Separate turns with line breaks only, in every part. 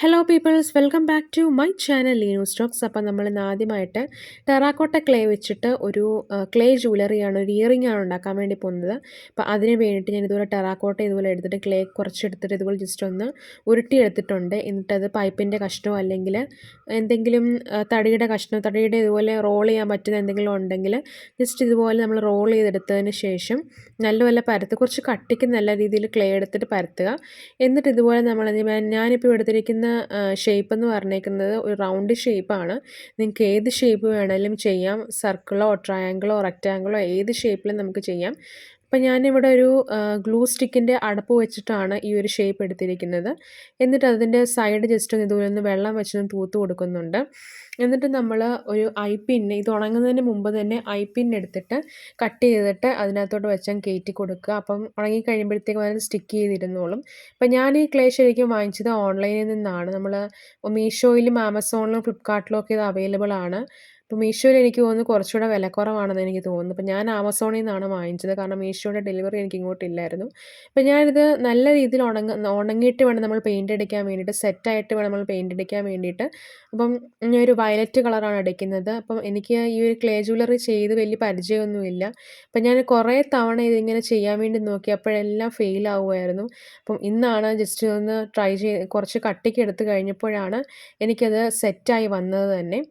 Hello peoples, welcome back to my channel Leenu Stokes. അപ്പം നമ്മൾ ഇന്ന് ആദ്യമായിട്ട് ടെറാക്കോട്ട ക്ലേ വെച്ചിട്ട് ഒരു ക്ലേ ജ്വല്ലറിയാണ്, ഒരു ഇയറിംഗ് ആണ് ഉണ്ടാക്കാൻ വേണ്ടി പോകുന്നത്. അപ്പോൾ അതിന് വേണ്ടിയിട്ട് ഞാൻ ഇതുപോലെ ടെറാക്കോട്ട ഇതുപോലെ എടുത്തിട്ട് ക്ലേ കുറച്ചെടുത്തിട്ട് ഇതുപോലെ ജസ്റ്റ് ഒന്ന് ഉരുട്ടിയെടുത്തിട്ടുണ്ട്. എന്നിട്ടത് പൈപ്പിൻ്റെ കഷ്ണമോ അല്ലെങ്കിൽ എന്തെങ്കിലും തടിയുടെ കഷ്ണം, തടിയുടെ ഇതുപോലെ റോൾ ചെയ്യാൻ പറ്റുന്ന എന്തെങ്കിലും ഉണ്ടെങ്കിൽ ജസ്റ്റ് ഇതുപോലെ നമ്മൾ റോൾ ചെയ്തെടുത്തതിന് ശേഷം നല്ലപോലെ പരത്തുക. കുറച്ച് കട്ടിക്ക് നല്ല രീതിയിൽ ക്ലേ എടുത്തിട്ട് പരത്തുക. എന്നിട്ട് ഇതുപോലെ ഞാനിപ്പോൾ എടുത്തിരിക്കുന്ന ഷേപ്പ് എന്ന് പറഞ്ഞേക്കുന്നത് ഒരു റൗണ്ട് ഷേപ്പാണ്. നിങ്ങൾക്ക് ഏത് ഷേപ്പ് വേണമെങ്കിലും ചെയ്യാം. സർക്കിളോ ട്രയാങ്കിളോ റെക്റ്റാങ്കിളോ ഏത് ഷേപ്പിലും നമുക്ക് ചെയ്യാം. അപ്പം ഞാനിവിടെ ഒരു ഗ്ലൂ സ്റ്റിക്കിൻ്റെ അടപ്പ് വെച്ചിട്ടാണ് ഈ ഒരു ഷേപ്പ് എടുത്തിരിക്കുന്നത്. എന്നിട്ട് അതിൻ്റെ സൈഡ് ജസ്റ്റ് ഒന്ന് ഇതുപോലെ ഒന്ന് വെള്ളം വെച്ചൊന്ന് തൂത്ത് കൊടുക്കുന്നുണ്ട്. എന്നിട്ട് നമ്മൾ ഒരു ഇത് ഉണങ്ങുന്നതിന് മുമ്പ് തന്നെ എടുത്തിട്ട് കട്ട് ചെയ്തിട്ട് അതിനകത്തോട്ട് വെച്ചാൽ കയറ്റി കൊടുക്കുക. അപ്പം ഉണങ്ങി കഴിയുമ്പോഴത്തേക്കും അതിന് സ്റ്റിക്ക് ചെയ്തിരുന്നോളും. അപ്പം ഞാൻ ഈ ക്ലേ ശരിക്കും വാങ്ങിച്ചത് ഓൺലൈനിൽ നിന്നാണ്. നമ്മൾ മീഷോയിലും ആമസോണിലും ഫ്ലിപ്കാർട്ടിലും ഒക്കെ ഇത് അവൈലബിൾ ആണ്. അപ്പോൾ മീഷോയിൽ എനിക്ക് തോന്നുന്നു കുറച്ചുകൂടെ വിലക്കുറവാണെന്ന് എനിക്ക് തോന്നുന്നു. അപ്പോൾ ഞാൻ ആമസോണിൽ നിന്നാണ് വാങ്ങിച്ചത്, കാരണം മീഷോയുടെ ഡെലിവറി എനിക്ക് ഇങ്ങോട്ടില്ലായിരുന്നു. അപ്പോൾ ഞാനിത് നല്ല രീതിയിൽ ഉണങ്ങിയിട്ട് വേണം നമ്മൾ പെയിൻ്റ് അടിക്കാൻ വേണ്ടിയിട്ട്, സെറ്റായിട്ട് വേണം നമ്മൾ പെയിൻ്റ് അടിക്കാൻ വേണ്ടിയിട്ട്. അപ്പം ഞാൻ ഒരു വയലറ്റ് കളറാണ് അടിക്കുന്നത്. അപ്പം എനിക്ക് ഈ ഒരു ക്ലേ ജ്വല്ലറി ചെയ്ത് വലിയ പരിചയമൊന്നുമില്ല. അപ്പം ഞാൻ കുറേ തവണ ഇതിങ്ങനെ ചെയ്യാൻ വേണ്ടി നോക്കി, അപ്പോഴെല്ലാം ഫെയിൽ ആവുമായിരുന്നു. അപ്പം ഇന്നാണ് ജസ്റ്റ് ഒന്ന് ട്രൈ കുറച്ച് കട്ടിക്ക് എടുത്ത് കഴിഞ്ഞപ്പോഴാണ് എനിക്കത് സെറ്റായി വന്നത് തന്നെ.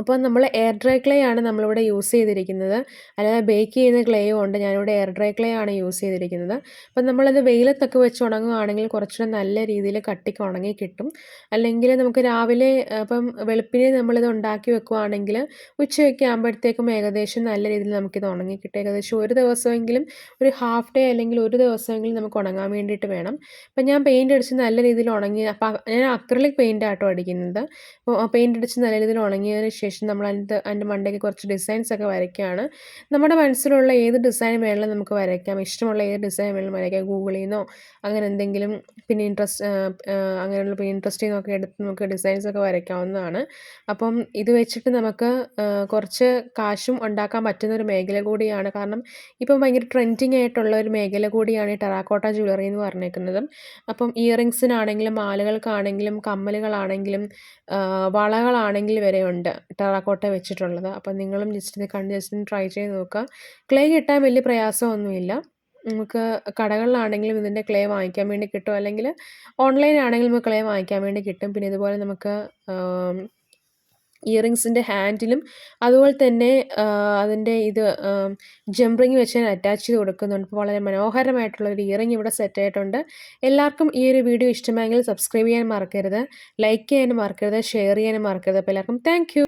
അപ്പോൾ നമ്മൾ എയർ ഡ്രൈ ക്ലേ ആണ് നമ്മളിവിടെ യൂസ് ചെയ്തിരിക്കുന്നത്. അല്ലാതെ ബേക്ക് ചെയ്യുന്ന ക്ലേയും ഉണ്ട്. ഞാനിവിടെ എയർ ഡ്രൈ ക്ലേ ആണ് യൂസ് ചെയ്തിരിക്കുന്നത്. അപ്പം നമ്മളത് വെയിലത്തൊക്കെ വെച്ച് ഉണങ്ങുകയാണെങ്കിൽ കുറച്ചുകൂടെ നല്ല രീതിയിൽ കട്ടിക്ക് ഉണങ്ങി കിട്ടും. അല്ലെങ്കിൽ നമുക്ക് രാവിലെ ഇപ്പം വെളുപ്പിനെ നമ്മളിത് ഉണ്ടാക്കി വെക്കുകയാണെങ്കിൽ ഉച്ചയൊക്കെ ആകുമ്പോഴത്തേക്കും ഏകദേശം നല്ല രീതിയിൽ നമുക്കിത് ഉണങ്ങി കിട്ടും. ഏകദേശം ഒരു ദിവസമെങ്കിലും, ഒരു ഹാഫ് ഡേ അല്ലെങ്കിൽ ഒരു ദിവസമെങ്കിലും നമുക്ക് ഉണങ്ങാൻ വേണ്ടിയിട്ട് വേണം. അപ്പം ഞാൻ പെയിൻ്റ് അടിച്ച് നല്ല രീതിയിൽ ഉണങ്ങി, അപ്പം ഞാൻ അക്രിലിക് പെയിൻ്റ് ആട്ടോ അടിക്കുന്നത്. അപ്പോൾ പെയിൻ്റ് അടിച്ച് നല്ല രീതിയിൽ ഉണങ്ങിയതിന് ശേഷം നമ്മൾ അതിൻ്റെ മണ്ടയ്ക്ക് കുറച്ച് ഡിസൈൻസ് ഒക്കെ വരയ്ക്കുകയാണ്. നമ്മുടെ മനസ്സിലുള്ള ഏത് ഡിസൈൻ വേണമെങ്കിലും നമുക്ക് വരയ്ക്കാം. ഇഷ്ടമുള്ള ഏത് ഡിസൈൻ വേണമെങ്കിലും വരയ്ക്കാം. ഗൂഗിളിൽ നിന്നോ അങ്ങനെ എന്തെങ്കിലും അങ്ങനെയുള്ള പിൻട്രസ്റ്റിൽ നിന്നൊക്കെ എടുത്ത് നമുക്ക് ഡിസൈൻസ് ഒക്കെ വരയ്ക്കാവുന്നതാണ്. അപ്പം ഇത് വെച്ചിട്ട് നമുക്ക് കുറച്ച് കാശും ഉണ്ടാക്കാൻ പറ്റുന്ന ഒരു മേഖല കൂടിയാണ്. കാരണം ഇപ്പം ഭയങ്കര ട്രെൻഡിങ് ആയിട്ടുള്ള ഒരു മേഖല കൂടിയാണ് ഈ ടെറാക്കോട്ട ജ്വല്ലറി എന്ന് പറഞ്ഞേക്കുന്നത്. അപ്പം ഇയറിങ്സിനാണെങ്കിലും മാലകൾക്കാണെങ്കിലും കമ്മലുകളാണെങ്കിലും വളകളാണെങ്കിൽ വരെ ഉണ്ട് ടെറാക്കോട്ട വെച്ചിട്ടുള്ളത്. അപ്പം നിങ്ങളും ജസ്റ്റ് ട്രൈ ചെയ്ത് നോക്കുക. ക്ലേ കിട്ടാൻ വലിയ പ്രയാസമൊന്നുമില്ല. നമുക്ക് കടകളിലാണെങ്കിലും ഇതിൻ്റെ ക്ലേ വാങ്ങിക്കാൻ വേണ്ടി കിട്ടും, അല്ലെങ്കിൽ ഓൺലൈൻ ആണെങ്കിലും നമുക്ക് ക്ലേ വാങ്ങിക്കാൻ വേണ്ടി കിട്ടും. പിന്നെ ഇതുപോലെ നമുക്ക് ഇയറിങ്സിൻ്റെ ഹാൻഡിലും അതുപോലെ തന്നെ അതിൻ്റെ ജംറിങ് വെച്ച് ഞാൻ അറ്റാച്ച് ചെയ്ത് കൊടുക്കുന്നുണ്ട്. അപ്പോൾ വളരെ മനോഹരമായിട്ടുള്ള ഒരു ഇയറിങ് ഇവിടെ സെറ്റ് ആയിട്ടുണ്ട്. എല്ലാവർക്കും ഈ ഒരു വീഡിയോ ഇഷ്ടമായെങ്കിൽ സബ്സ്ക്രൈബ് ചെയ്യാൻ മറക്കരുത്, ലൈക്ക് ചെയ്യാനും മറക്കരുത്, ഷെയർ ചെയ്യാനും മറക്കരുത്. അപ്പോൾ എല്ലാവർക്കും താങ്ക് യു.